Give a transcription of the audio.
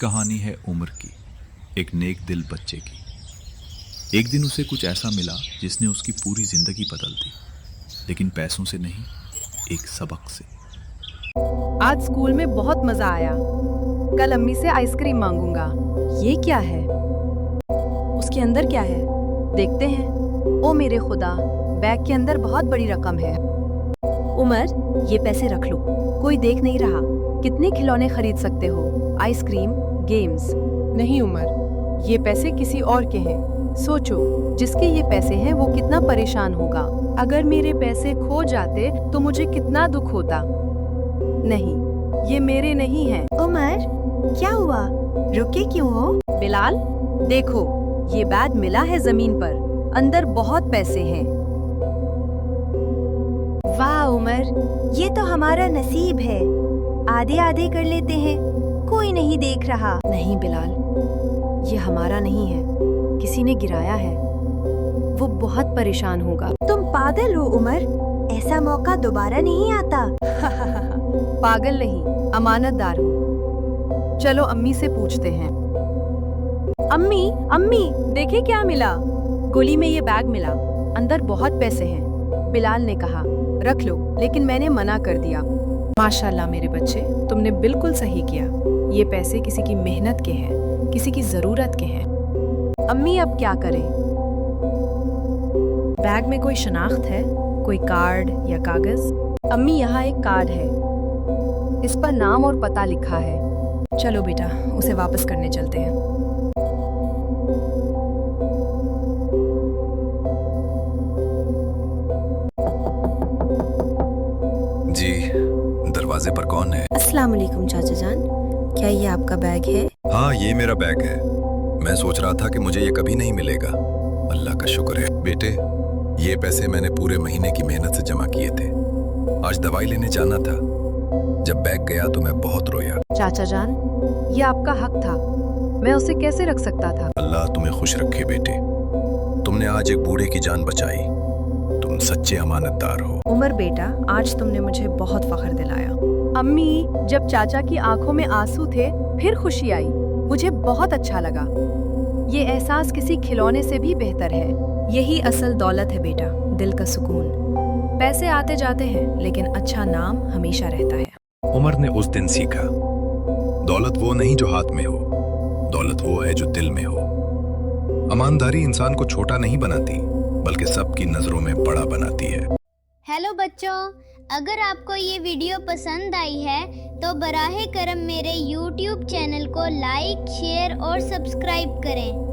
कहानी है उमर की, एक नेक दिल बच्चे की। एक दिन उसे कुछ ऐसा मिला जिसने उसकी पूरी जिंदगी बदल दी, लेकिन पैसों से नहीं, एक सबक से। आज स्कूल में बहुत मजा आया। कल अम्मी से आइसक्रीम मांगूंगा। ये क्या है? उसके अंदर क्या है? देखते हैं। ओ मेरे खुदा, बैग के अंदर बहुत बड़ी रकम है। उमर, ये पैसे रख लो, कोई देख नहीं रहा। कितने खिलौने खरीद सकते हो? Ice cream, games. नहीं उमर, ये पैसे किसी और के हैं। सोचो, जिसके ये पैसे हैं वो कितना परेशान होगा। अगर मेरे पैसे खो जाते तो मुझे कितना दुख होता। नहीं, ये मेरे नहीं हैं। उमर, क्या हुआ? रुके क्यों हो? बिलाल, देखो, ये बैग मिला है जमीन पर, अंदर बहुत पैसे हैं। वाह उमर, ये तो हमारा नसीब है। आधे आधे कर लेते हैं, कोई नहीं देख रहा। नहीं बिलाल, ये हमारा नहीं है, किसी ने गिराया है। वो बहुत परेशान होगा। तुम पागल हो उमर, ऐसा मौका दोबारा नहीं आता। पागल नहीं, अमानतदार हूँ। चलो अम्मी से पूछते हैं। अम्मी, अम्मी, देखिए क्या मिला। गोली में ये बैग मिला, अंदर बहुत पैसे हैं। बिलाल ने कहा रख लो, लेकिन मैंने मना कर दिया। माशाल्लाह मेरे बच्चे, तुमने बिल्कुल सही किया। ये पैसे किसी की मेहनत के हैं, किसी की जरूरत के हैं। अम्मी, अब क्या करें? बैग में कोई शनाख्त है, कोई कार्ड या कागज? अम्मी, यहाँ एक कार्ड है, इस पर नाम और पता लिखा है। चलो बेटा, उसे वापस करने चलते हैं। जी, दरवाजे पर कौन है? अस्सलाम वालेकुम चाचा जान, क्या ये आपका बैग है? हाँ, ये मेरा बैग है। मैं सोच रहा था कि मुझे ये कभी नहीं मिलेगा। अल्लाह का शुक्र है। बेटे, ये पैसे मैंने पूरे महीने की मेहनत से जमा किए थे। आज दवाई लेने जाना था। जब बैग गया तो मैं बहुत रोया। चाचा जान, ये आपका हक था, मैं उसे कैसे रख सकता था? अल्लाह तुम्हें खुश रखे बेटे। तुमने आज एक बूढ़े की जान बचाई। तुम सच्चे अमानतदार हो। उमर बेटा, आज तुमने मुझे बहुत फख्र दिलाया। अम्मी, जब चाचा की आंखों में आंसू थे, फिर खुशी आई। मुझे बहुत अच्छा लगा। ये एहसास किसी खिलौने से भी बेहतर है। यही असल दौलत है बेटा, दिल का सुकून। पैसे आते जाते हैं, लेकिन अच्छा नाम हमेशा रहता है। उमर ने उस दिन सीखा, दौलत वो नहीं जो हाथ में हो, दौलत वो है जो दिल में हो। ईमानदारी इंसान को छोटा नहीं बनाती, बल्कि सबकी नजरों में बड़ा बनाती है। हेलो बच्चों, अगर आपको ये वीडियो पसंद आई है तो बराहे करम मेरे YouTube चैनल को लाइक, शेयर और सब्सक्राइब करें।